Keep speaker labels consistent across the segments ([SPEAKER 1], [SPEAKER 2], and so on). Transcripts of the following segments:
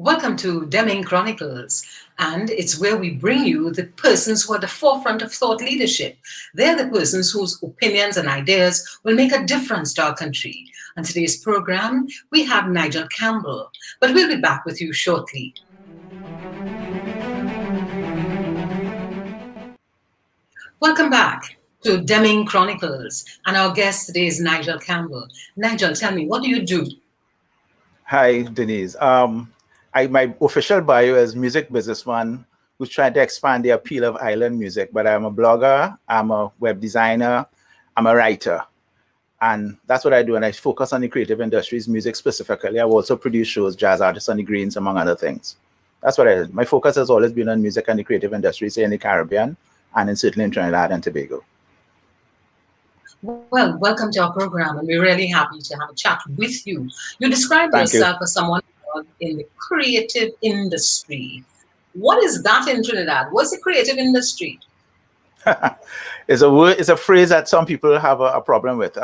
[SPEAKER 1] Welcome to Demming Chronicles, and it's where we bring you the persons who are at the forefront of thought leadership. They're the persons whose opinions and ideas will make a difference to our country. On today's program, we have Nigel Campbell, but we'll be back with you shortly. Welcome back to Demming Chronicles, and our guest today is Nigel Campbell. Nigel, tell me, what do you do?
[SPEAKER 2] Hi, Denise. My official bio is music businessman who's trying to expand the appeal of island music, but I'm a blogger, I'm a web designer, I'm a writer. And that's what I do. And I focus on the creative industries, music specifically. I've also produced shows, Jazz Artists on the Greens, among other things. That's what I do. My focus has always been on music and the creative industries in the Caribbean and certainly in Trinidad and Tobago.
[SPEAKER 1] Well, welcome to our program, and we're really happy to have a chat with you. You describe yourself as someone in the creative industry. What is that in Trinidad? What's the creative industry?
[SPEAKER 2] It's a phrase that some people have a problem with.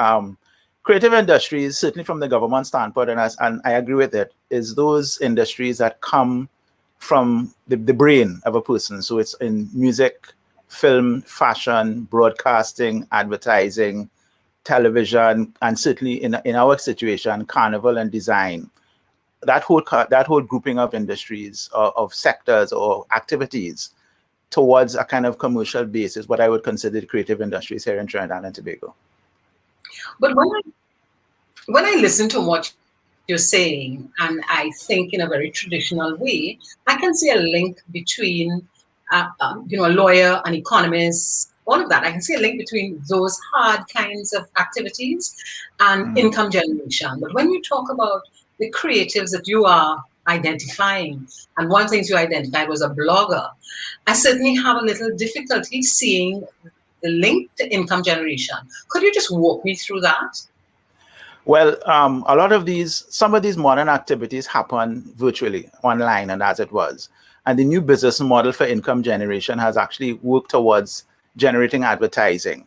[SPEAKER 2] Creative industries, certainly from the government standpoint, and I agree with it, is those industries that come from the brain of a person. So it's in music, film, fashion, broadcasting, advertising, television, and certainly in our situation, carnival and design. That whole grouping of industries, of sectors or activities towards a kind of commercial basis, what I would consider the creative industries here in Trinidad and Tobago.
[SPEAKER 1] But when I listen to what you're saying, and I think in a very traditional way, I can see a link between a lawyer, an economist, all of that. I can see a link between those hard kinds of activities and income generation. But when you talk about the creatives that you are identifying, and one of the things you identified was a blogger, I certainly have a little difficulty seeing the link to income generation. Could you just walk me through that?
[SPEAKER 2] Well, some of these modern activities happen virtually, online, and as it was. And the new business model for income generation has actually worked towards generating advertising.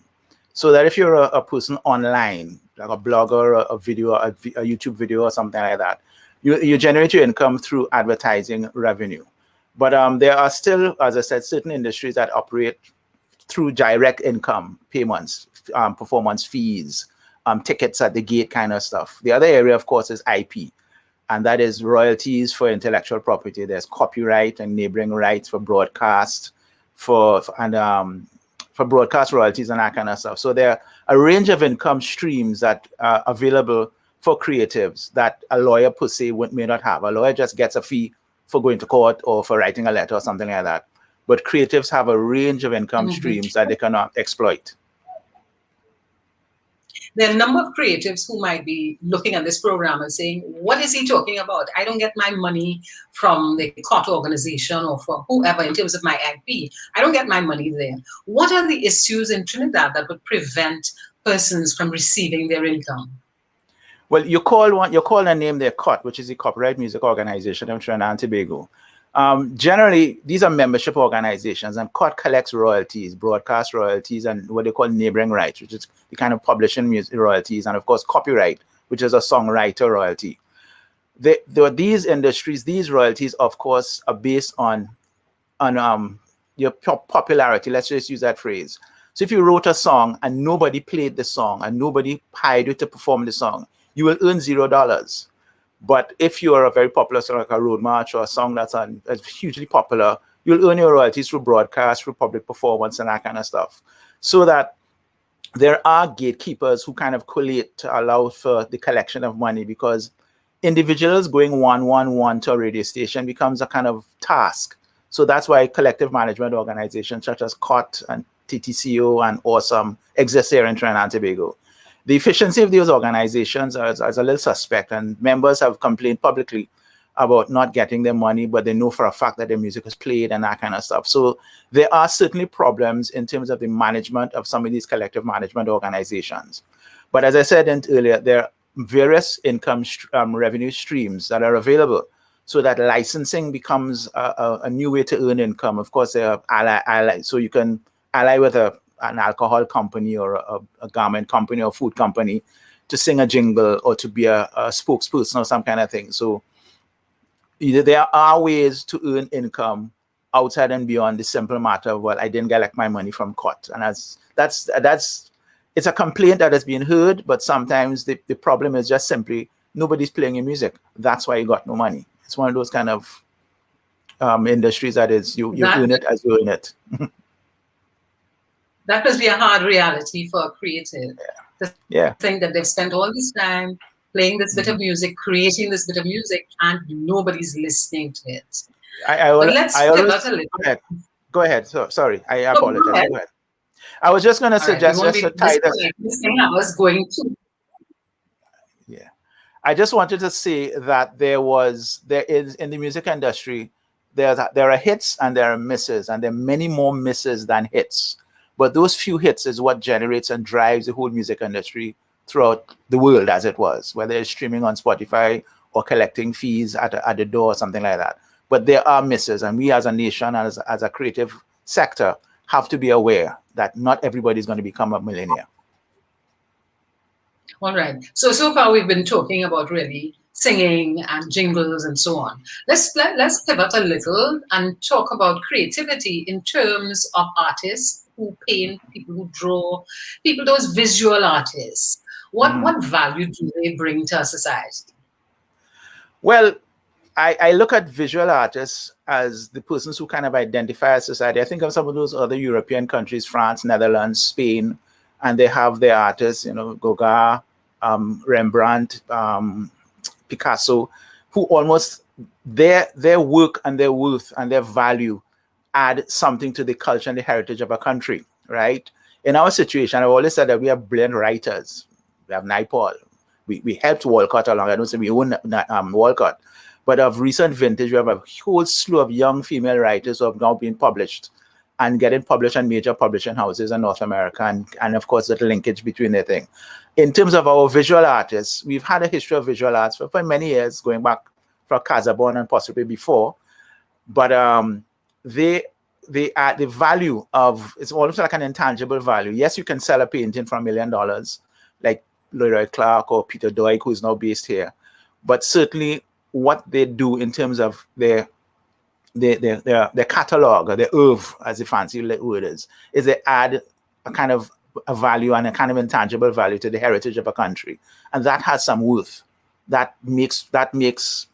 [SPEAKER 2] So that if you're a person online, like a blogger, a YouTube video or something like that, you generate your income through advertising revenue. But there are still, as I said, certain industries that operate through direct income payments, performance fees, tickets at the gate kind of stuff. The other area, of course, is IP. And that is royalties for intellectual property. There's copyright and neighboring rights for broadcast, for broadcast royalties and that kind of stuff. So there are a range of income streams that are available for creatives that a lawyer per se may not have. A lawyer just gets a fee for going to court or for writing a letter or something like that. But creatives have a range of income streams that they cannot exploit.
[SPEAKER 1] There are a number of creatives who might be looking at this program and saying, what is he talking about? I don't get my money from the court organization or for whoever in terms of my IP. I don't get my money there. What are the issues in Trinidad that would prevent persons from receiving their income?
[SPEAKER 2] Well, you call a name there COT, which is the Copyright Music Organization of Trinidad and Tobago. Generally, these are membership organizations, and COT collects royalties, broadcast royalties, and what they call neighboring rights, which is the kind of publishing music royalties, and of course copyright, which is a songwriter royalty. These industries, these royalties, of course, are based on your popularity. Let's just use that phrase. So if you wrote a song and nobody played the song and nobody hired you to perform the song, you will earn $0. But if you are a very popular song like a road march or a song that's hugely popular, you'll earn your royalties through broadcast, through public performance and that kind of stuff. So that there are gatekeepers who kind of collate to allow for the collection of money, because individuals going one to a radio station becomes a kind of task. So that's why collective management organizations such as COT and TTCO and Awesome exist here in Trinidad and Tobago. The efficiency of those organizations is a little suspect, and members have complained publicly about not getting their money, but they know for a fact that their music is played and that kind of stuff. So there are certainly problems in terms of the management of some of these collective management organizations. But as I said earlier, there are various income revenue streams that are available, so that licensing becomes a new way to earn income. Of course, there are ally, so you can ally with an alcohol company or a garment company or food company to sing a jingle or to be a spokesperson or some kind of thing. So there are ways to earn income outside and beyond the simple matter of, well, I didn't get like my money from court. And that's it's a complaint that has been heard, but sometimes the problem is just simply nobody's playing your music. That's why you got no money. It's one of those kind of industries that is you
[SPEAKER 1] That
[SPEAKER 2] earn it as you earn it.
[SPEAKER 1] that must be a hard reality for a creative. To
[SPEAKER 2] Yeah.
[SPEAKER 1] think that they've spent all this time playing this bit of music, creating this bit of music, and nobody's listening to it. But let's
[SPEAKER 2] I always
[SPEAKER 1] pivot a little.
[SPEAKER 2] go ahead. Go ahead. So sorry, I
[SPEAKER 1] No, go
[SPEAKER 2] apologize.
[SPEAKER 1] ahead.
[SPEAKER 2] Go ahead. I was just going to
[SPEAKER 1] All right, we
[SPEAKER 2] suggest
[SPEAKER 1] won't
[SPEAKER 2] just
[SPEAKER 1] be
[SPEAKER 2] to tie this.
[SPEAKER 1] disconnecting this thing. I was going to.
[SPEAKER 2] Yeah. I just wanted to say that there is in the music industry, there are hits and there are misses, and there are many more misses than hits. But those few hits is what generates and drives the whole music industry throughout the world, as it was, whether it's streaming on Spotify or collecting fees at the door or something like that. But there are misses, and we as a nation, as a creative sector, have to be aware that not everybody is going to become a millionaire.
[SPEAKER 1] All right. So far we've been talking about really singing and jingles and so on. Let's pivot a little and talk about creativity in terms of artists who paint, people who draw, people those visual artists. What value do they bring to our society?
[SPEAKER 2] Well, I look at visual artists as the persons who kind of identify a society. I think of some of those other European countries, France, Netherlands, Spain, and they have their artists, Gauguin, Rembrandt, Picasso, who almost their work and their worth and their value add something to the culture and the heritage of a country, right? In our situation, I've always said that we have brilliant writers. We have Naipaul. We helped Walcott along. I don't say we own Walcott. But of recent vintage, we have a whole slew of young female writers who have now been published and getting published in major publishing houses in North America, and of course, that linkage between the thing. In terms of our visual artists, we've had a history of visual arts for many years, going back from Casabon and possibly before. But the value of, it's almost like an intangible value. Yes, you can sell a painting for $1 million, like Leroy Clark or Peter Doig, who is now based here. But certainly what they do in terms of their catalog, or their oeuvre, as the fancy word is they add a kind of a value and a kind of intangible value to the heritage of a country. And that has some worth. That makes,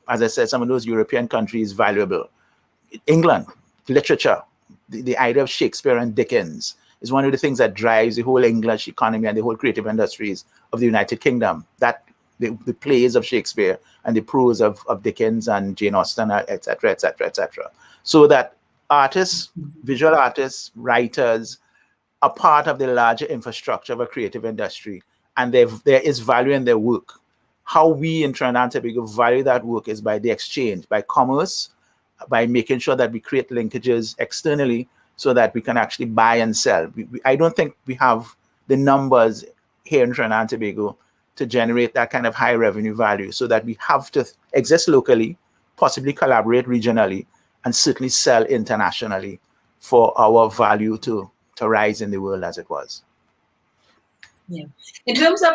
[SPEAKER 2] as I said, some of those European countries valuable. England, literature, the idea of Shakespeare and Dickens is one of the things that drives the whole English economy and the whole creative industries of the United Kingdom. That the plays of Shakespeare and the prose of Dickens and Jane Austen, etc., etc., etc. So that artists, visual artists, writers are part of the larger infrastructure of a creative industry, and there is value in their work. How we in Trinidad and Tobago value that work is by the exchange, by commerce, by making sure that we create linkages externally so that we can actually buy and sell. I don't think we have the numbers here in Trinidad and Tobago to generate that kind of high revenue value, so that we have to exist locally, possibly collaborate regionally, and certainly sell internationally for our value to rise in the world as it was.
[SPEAKER 1] Yeah. In terms of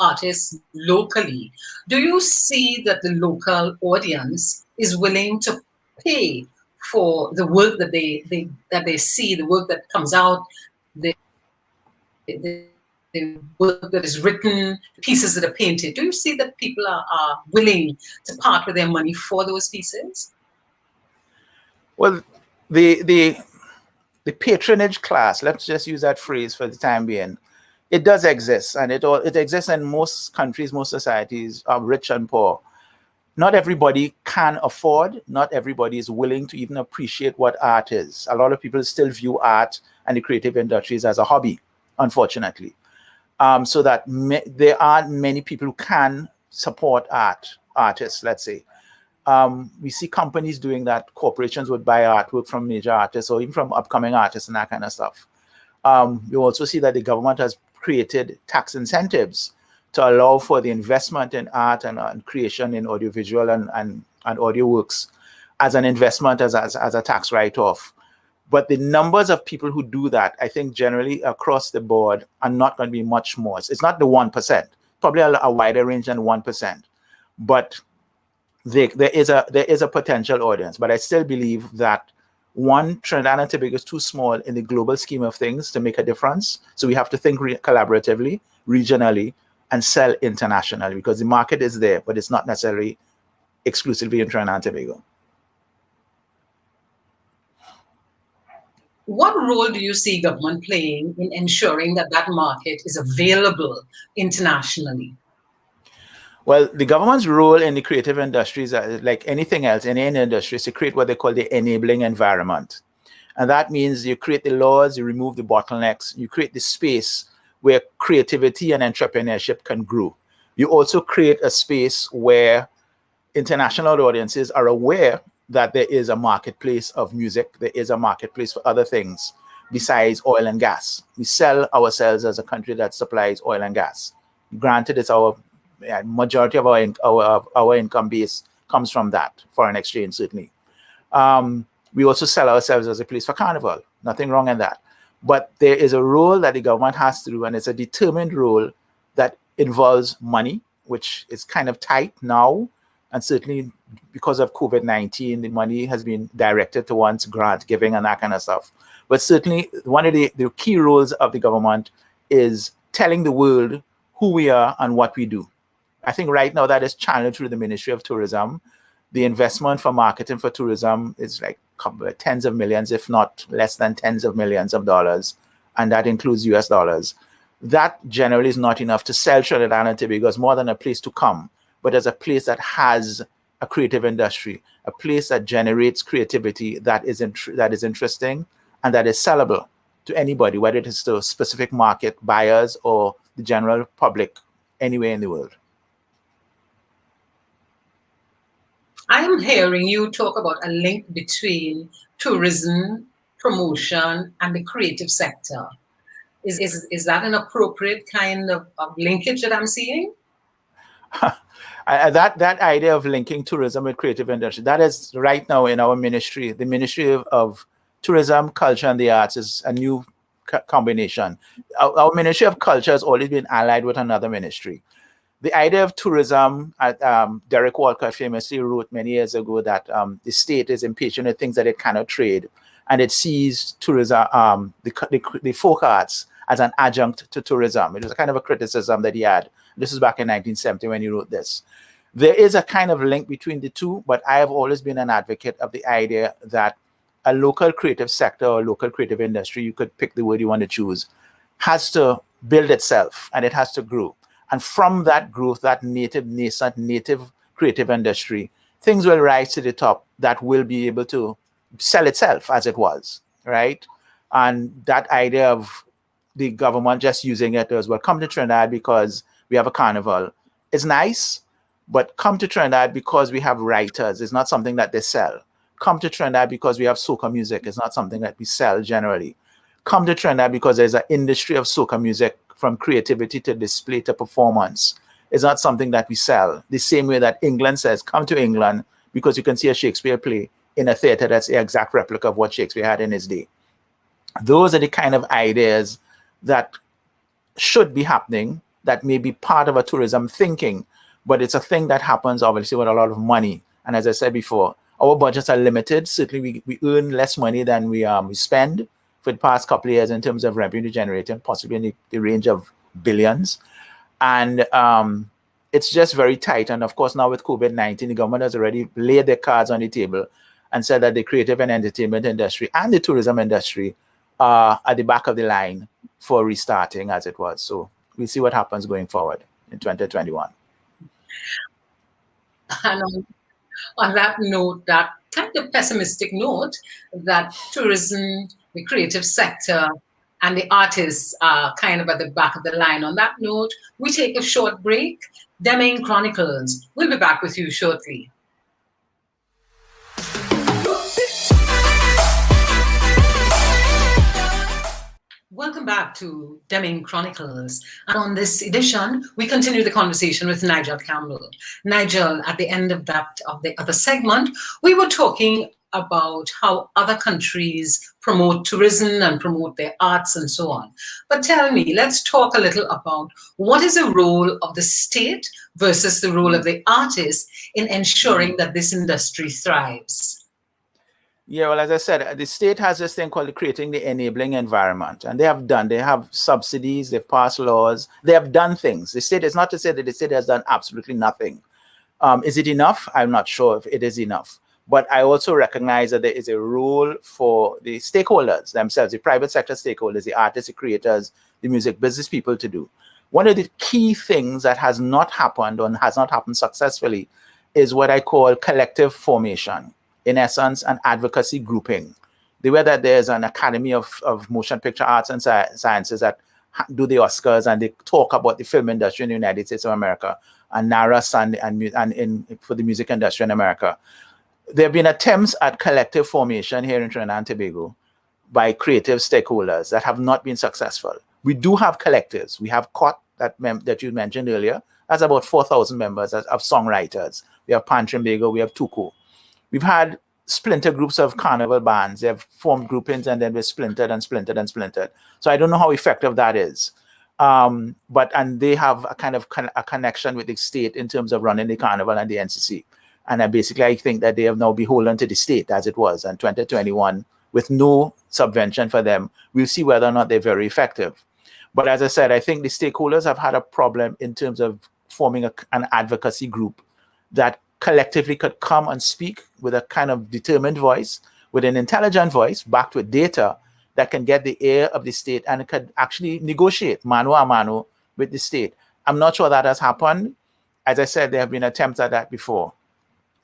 [SPEAKER 1] artists locally, do you see that the local audience is willing to pay for the work that they see, the work that comes out, the work that is written, pieces that are painted? Do you see that people are willing to part with their money for those pieces?
[SPEAKER 2] Well, the patronage class, let's just use that phrase for the time being, it does exist, and it exists in most countries, most societies, rich and poor. Not everybody can afford, not everybody is willing to even appreciate what art is. A lot of people still view art and the creative industries as a hobby, unfortunately. So that there aren't many people who can support artists, let's say. We see companies doing that. Corporations would buy artwork from major artists or even from upcoming artists and that kind of stuff. You also see that the government has created tax incentives to allow for the investment in art and creation in audiovisual and audio works as an investment, as a tax write-off. But the numbers of people who do that, I think generally across the board, are not going to be much more. It's not the 1%, probably a wider range than 1%. But there is a potential audience, but I still believe that one, Trinidad and Tobago is too small in the global scheme of things to make a difference. So we have to think collaboratively, regionally, and sell internationally, because the market is there, but it's not necessarily exclusively in Trinidad and Tobago.
[SPEAKER 1] What role do you see government playing in ensuring that that market is available internationally?
[SPEAKER 2] Well, the government's role in the creative industries, like anything else in any industry, is to create what they call the enabling environment. And that means you create the laws, you remove the bottlenecks, you create the space where creativity and entrepreneurship can grow. You also create a space where international audiences are aware that there is a marketplace of music, there is a marketplace for other things besides oil and gas. We sell ourselves as a country that supplies oil and gas. Granted, it's our majority of our income base comes from that, foreign exchange certainly. We also sell ourselves as a place for carnival. Nothing wrong in that. But there is a role that the government has to do, and it's a determined role that involves money, which is kind of tight now. And certainly because of COVID-19, the money has been directed towards grant giving and that kind of stuff. But certainly one of the key roles of the government is telling the world who we are and what we do. I think right now that is channeled through the Ministry of Tourism. The investment for marketing for tourism is like tens of millions, if not less than tens of millions of dollars. And that includes US dollars. That generally is not enough to sell Trinidad and Tobago as more than a place to come, but as a place that has a creative industry, a place that generates creativity that is interesting and that is sellable to anybody, whether it is to specific market buyers or the general public anywhere in the world.
[SPEAKER 1] I am hearing you talk about a link between tourism, promotion, and the creative sector. Is that an appropriate kind of linkage that I'm seeing?
[SPEAKER 2] That idea of linking tourism with creative industry, that is right now in our ministry. The Ministry of Tourism, Culture, and the Arts is a new combination. Our Ministry of Culture has always been allied with another ministry. The idea of tourism, Derek Walcott famously wrote many years ago that the state is impatient with things that it cannot trade, and it sees tourism, the folk arts, as an adjunct to tourism. It was a kind of a criticism that he had. This is back in 1970 when he wrote this. There is a kind of link between the two, but I have always been an advocate of the idea that a local creative sector or local creative industry, you could pick the word you want to choose, has to build itself and it has to grow. And from that growth, that nascent native creative industry, things will rise to the top that will be able to sell itself as it was, right? And that idea of the government just using it as well, come to Trinidad because we have a carnival, is nice, but come to Trinidad because we have writers. It's not something that they sell. Come to Trinidad because we have soca music. It's not something that we sell generally. Come to Trinidad because there's an industry of soca music, from creativity to display to performance. It's not something that we sell. The same way that England says, come to England because you can see a Shakespeare play in a theater that's the exact replica of what Shakespeare had in his day. Those are the kind of ideas that should be happening, that may be part of a tourism thinking, but it's a thing that happens obviously with a lot of money. And as I said before, our budgets are limited. Certainly we earn less money than we spend for the past couple of years in terms of revenue generating, possibly in the range of billions. And it's just very tight. And of course, now with COVID-19, the government has already laid their cards on the table and said that the creative and entertainment industry and the tourism industry are at the back of the line for restarting as it was. So we'll see what happens going forward in 2021.
[SPEAKER 1] And on that note, that kind of pessimistic note, that tourism, the creative sector, and the artists are kind of at the back of the line. On that note, we take a short break. Demming Chronicles. We'll be back with you shortly. Welcome back to Demming Chronicles. And on this edition, we continue the conversation with Nigel Campbell. Nigel, at the end of the segment, we were talking about how other countries promote tourism and promote their arts and so on. But tell me, let's talk a little about what is the role of the state versus the role of the artist in ensuring that this industry thrives.
[SPEAKER 2] Yeah, well, as I said, the state has this thing called creating the enabling environment, and they have subsidies, they've passed laws, they have done things. The state is not to say that the state has done absolutely nothing. Is it enough? I'm not sure if it is enough. But I also recognize that there is a role for the stakeholders themselves, the private sector stakeholders, the artists, the creators, the music business people to do. One of the key things that has not happened or has not happened successfully is what I call collective formation. In essence, an advocacy grouping. The way that there's an Academy of Motion Picture Arts and Sciences that do the Oscars and they talk about the film industry in the United States of America and NARAS for the music industry in America. There have been attempts at collective formation here in Trinidad and Tobago by creative stakeholders that have not been successful. We do have collectives. We have COT that you mentioned earlier. That's about 4,000 members of songwriters. We have Trinidad, we have Tuco. We've had splinter groups of carnival bands. They have formed groupings and then we're splintered and splintered and splintered. So I don't know how effective that is. And they have a kind of a connection with the state in terms of running the carnival and the NCC. And I think that they have now beholden to the state as it was in 2021 with no subvention for them. We'll see whether or not they're very effective. But as I said, I think the stakeholders have had a problem in terms of forming an advocacy group that collectively could come and speak with a kind of determined voice, with an intelligent voice, backed with data that can get the ear of the state and could actually negotiate mano a mano with the state. I'm not sure that has happened. As I said, there have been attempts at that before.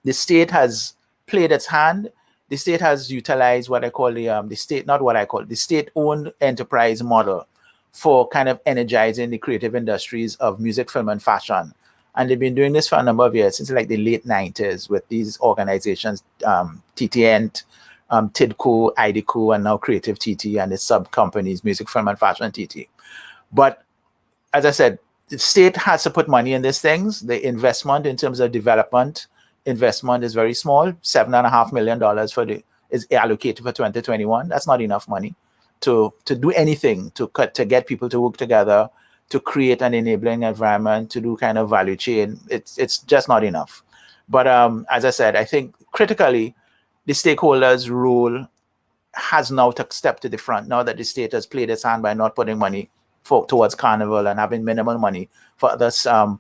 [SPEAKER 2] The state has played its hand. The state has utilized what I call the state-owned enterprise model for kind of energizing the creative industries of music, film, and fashion. And they've been doing this for a number of years, since like the late 90s with these organizations, TTN, TIDCO, IDCO, and now Creative TT and its sub-companies, Music, Film, and Fashion TT. But as I said, the state has to put money in these things. The investment in terms of development investment is very small. $7.5 million is allocated for 2021. That's not enough money to do anything, to get people to work together, to create an enabling environment, to do kind of value chain. It's just not enough. But as I said, I think critically, the stakeholders' role has now to step to the front, now that the state has played its hand by not putting money towards Carnival and having minimal money for other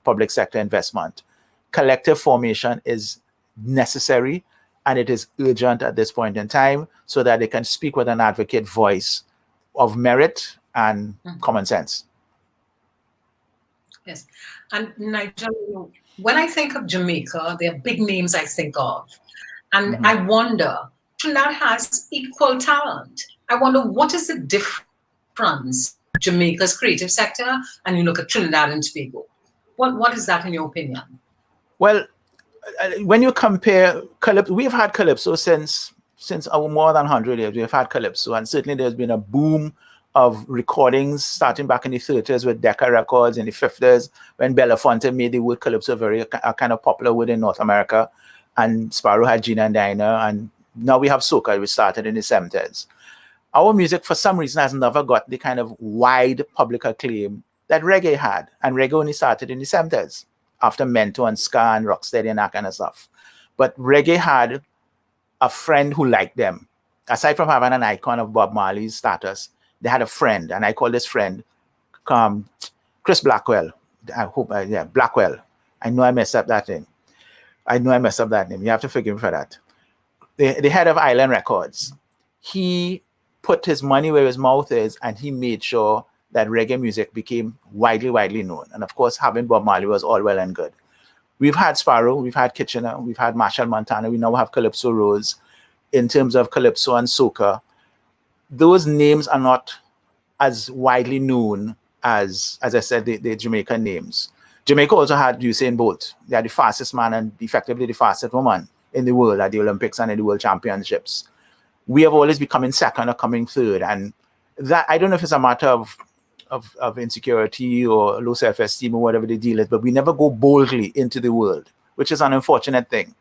[SPEAKER 2] public sector investment. Collective formation is necessary, and it is urgent at this point in time so that they can speak with an advocate voice of merit and common sense.
[SPEAKER 1] Yes. And Nigel, when I think of Jamaica, there are big names I think of. And I wonder, Trinidad has equal talent. I wonder what is the difference Jamaica's creative sector and you look at Trinidad and Tobago? What is that in your opinion?
[SPEAKER 2] Well, when you compare calypso, we've had calypso since more than 100 years. We've had calypso, and certainly there's been a boom of recordings starting back in the 30s with Decca Records, in the 50s when Belafonte made the word calypso a kind of popular word in North America, and Sparrow had Gina and Dinah, and now we have soca, which started in the 70s. Our music, for some reason, has never got the kind of wide public acclaim that reggae had, and reggae only started in the 70s after Mento and Ska and Rocksteady and that kind of stuff. But reggae had a friend who liked them. Aside from having an icon of Bob Marley's status, they had a friend, and I call this friend Chris Blackwell. Blackwell. I know I messed up that name. You have to forgive me for that. The head of Island Records. He put his money where his mouth is, and he made sure that reggae music became widely known. And of course, having Bob Marley was all well and good. We've had Sparrow, we've had Kitchener, we've had Marshall Montana, we now have Calypso Rose. In terms of calypso and soca, those names are not as widely known as I said, the Jamaican names. Jamaica also had Usain Bolt. They had the fastest man and effectively the fastest woman in the world at the Olympics and at the World Championships. We have always been coming second or coming third. And that, I don't know if it's a matter of insecurity or low self-esteem or whatever the deal is, but we never go boldly into the world, which is an unfortunate thing.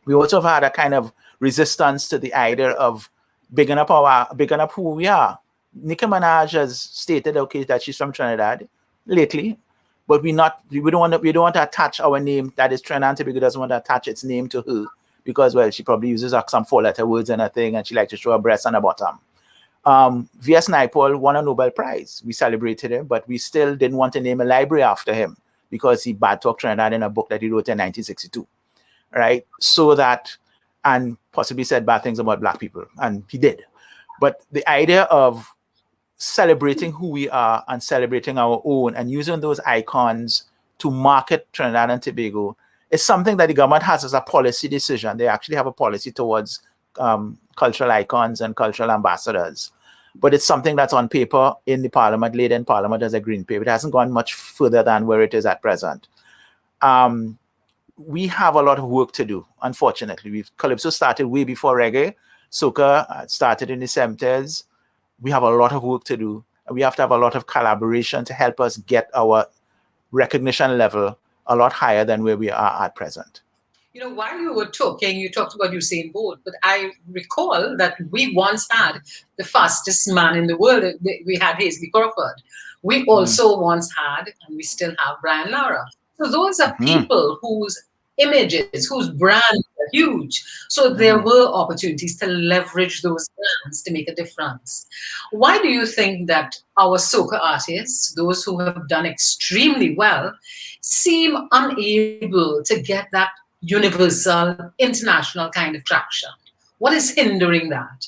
[SPEAKER 2] We also have had a kind of resistance to the idea of bigging up who we are. Nicki Minaj has stated, okay, that she's from Trinidad lately, but we don't want to attach our name, that is Trinidad and Tobago doesn't want to attach its name to her, because, well, she probably uses some 4-letter words and a thing, and she likes to show her breasts and her bottom. V.S. Naipaul won a Nobel Prize. We celebrated him, but we still didn't want to name a library after him because he bad talked Trinidad in a book that he wrote in 1962, right? So that, and possibly said bad things about Black people, and he did. But the idea of celebrating who we are and celebrating our own and using those icons to market Trinidad and Tobago is something that the government has as a policy decision. They actually have a policy towards cultural icons and cultural ambassadors. But it's something that's on paper in the parliament, laid in parliament as a green paper. It hasn't gone much further than where it is at present. We have a lot of work to do, unfortunately. Calypso started way before reggae. Soca started in the 70s. We have a lot of work to do. We have to have a lot of collaboration to help us get our recognition level a lot higher than where we are at present.
[SPEAKER 1] While you were talking, you talked about Usain Bolt, but I recall that we once had the fastest man in the world. We had Hazley Crawford. We also once had, and we still have, Brian Lara. So those are people whose images, whose brands are huge. So there were opportunities to leverage those brands to make a difference. Why do you think that our soca artists, those who have done extremely well, seem unable to get that universal, international kind of traction? What is hindering that?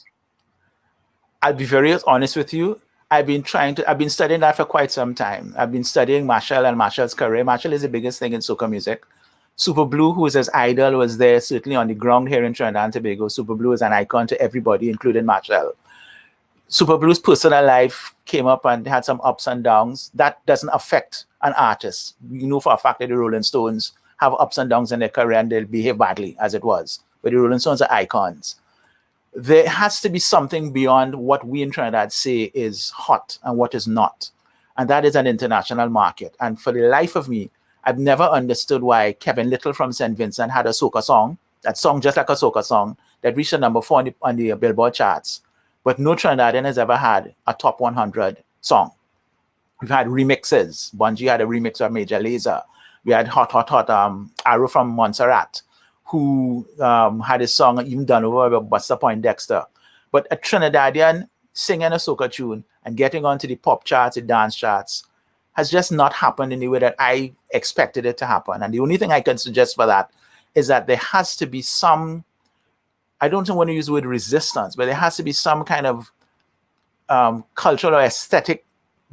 [SPEAKER 2] I'll be very honest with you. I've been studying that for quite some time. I've been studying Marshall and Marshall's career. Marshall is the biggest thing in soca music. Super Blue, who is his idol, was there certainly on the ground here in Trinidad and Tobago. Super Blue is an icon to everybody, including Marshall. Super Blue's personal life came up and had some ups and downs. That doesn't affect an artist. You know for a fact that the Rolling Stones have ups and downs in their career and they'll behave badly, as it was. But the Rolling Stones are icons. There has to be something beyond what we in Trinidad say is hot and what is not. And that is an international market. And for the life of me, I've never understood why Kevin Little from St. Vincent had a soca song, that song just like a soca song, that reached a number 4 on the Billboard charts. But no Trinidadian has ever had a top 100 song. We've had remixes. Bungie had a remix of Major Lazer. We had Hot Arrow from Montserrat, who had his song even done over by Buster Poindexter. But a Trinidadian singing a soca tune and getting onto the pop charts, the dance charts, has just not happened in the way that I expected it to happen. And the only thing I can suggest for that is that there has to be some, I don't want to use the word resistance, but there has to be some kind of cultural or aesthetic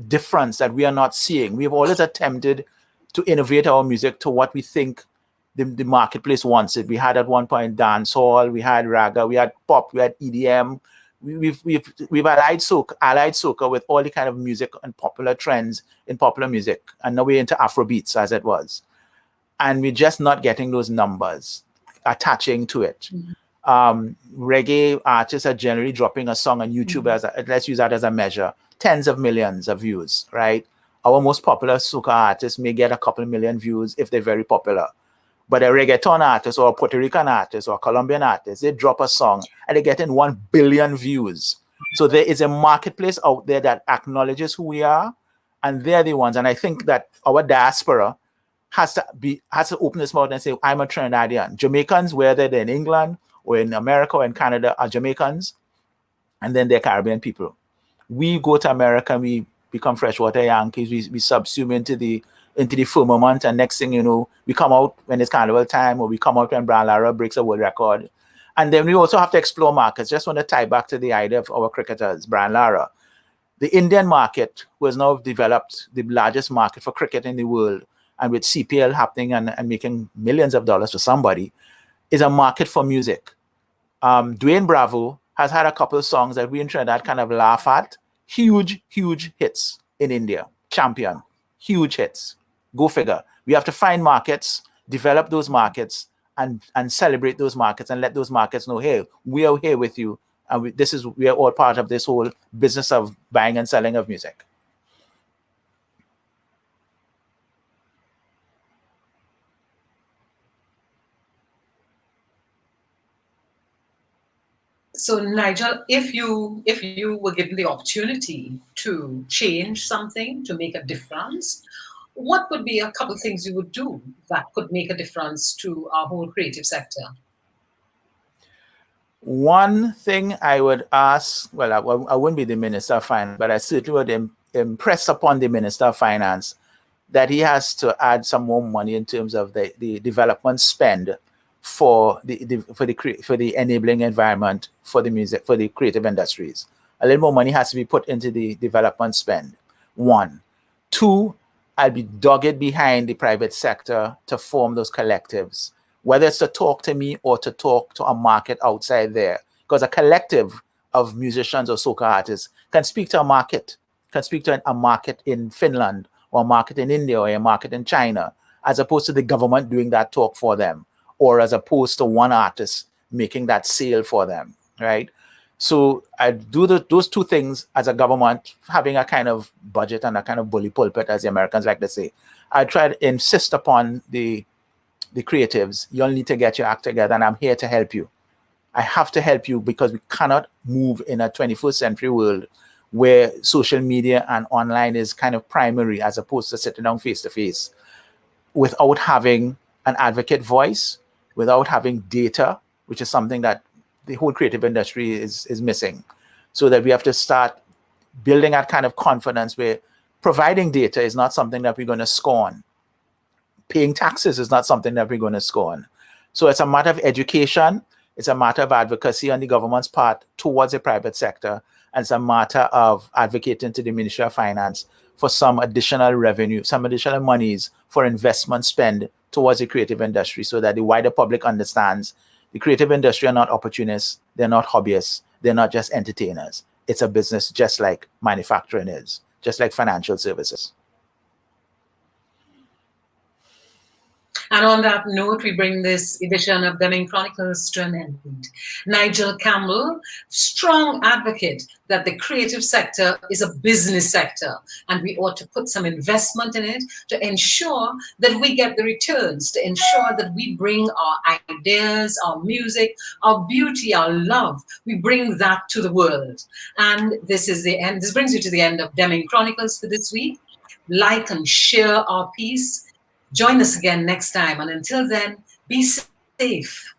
[SPEAKER 2] difference that we are not seeing. We have always attempted to innovate our music to what we think the marketplace wants it. We had at one point dancehall, we had raga, we had pop, we had EDM. We've allied soca with all the kind of music and popular trends in popular music, and now we're into Afrobeats as it was, and we're just not getting those numbers attaching to it. Reggae artists are generally dropping a song on YouTube let's use that as a measure, tens of millions of views, right? Our most popular soca artists may get a couple million views if they're very popular. But a reggaeton artist or a Puerto Rican artist or a Colombian artist, they drop a song and they get in 1 billion views. So there is a marketplace out there that acknowledges who we are, and they're the ones. And I think that our diaspora has to open its mouth and say, I'm a Trinidadian. Jamaicans, whether they're in England or in America or in Canada, are Jamaicans, and then they're Caribbean people. We go to America, we become freshwater Yankees, we subsume into the firmament, and next thing you know, we come out when it's carnival time, or we come out when Brian Lara breaks a world record. And then we also have to explore markets. Just want to tie back to the idea of our cricketers, Brian Lara. The Indian market, who has now developed the largest market for cricket in the world, and with CPL happening and making millions of dollars for somebody, is a market for music. Dwayne Bravo has had a couple of songs that we in Trinidad kind of laugh at. Huge hits in India. Champion. Huge hits. Go figure. We have to find markets, develop those markets, and celebrate those markets, and let those markets know, hey, we are here with you, and we are all part of this whole business of buying and selling of music.
[SPEAKER 1] So Nigel, if you were given the opportunity to change something, to make a difference, what would be a couple things you would do that could make a difference to our whole creative sector?
[SPEAKER 2] One thing I would ask, well, I wouldn't be the Minister of Finance, but I certainly would impress upon the Minister of Finance that he has to add some more money in terms of the development spend for the enabling environment for the music, for the creative industries. A little more money has to be put into the development spend. One. Two, I'll be dogged behind the private sector to form those collectives, whether it's to talk to me or to talk to a market outside there. Because a collective of musicians or soca artists can speak to a market, can speak to a market in Finland or a market in India or a market in China, as opposed to the government doing that talk for them, or as opposed to one artist making that sale for them, right? So I do those two things as a government, having a kind of budget and a kind of bully pulpit, as the Americans like to say. I try to insist upon the creatives, you'll need to get your act together, and I'm here to help you. I have to help you because we cannot move in a 21st century world where social media and online is kind of primary as opposed to sitting down face to face without having an advocate voice, without having data, which is something that the whole creative industry is missing. So that we have to start building that kind of confidence where providing data is not something that we're going to scorn. Paying taxes is not something that we're going to scorn. So it's a matter of education. It's a matter of advocacy on the government's part towards the private sector. And it's a matter of advocating to the Ministry of Finance for some additional revenue, some additional monies for investment spend towards the creative industry so that the wider public understands the creative industry are not opportunists. They're not hobbyists. They're not just entertainers. It's a business just like manufacturing is, just like financial services.
[SPEAKER 1] And on that note, we bring this edition of Demming Chronicles to an end. Nigel Campbell, strong advocate that the creative sector is a business sector and we ought to put some investment in it to ensure that we get the returns, to ensure that we bring our ideas, our music, our beauty, our love, we bring that to the world. And this is the end. This brings you to the end of Demming Chronicles for this week. Like and share our piece. Join us again next time. And until then, be safe.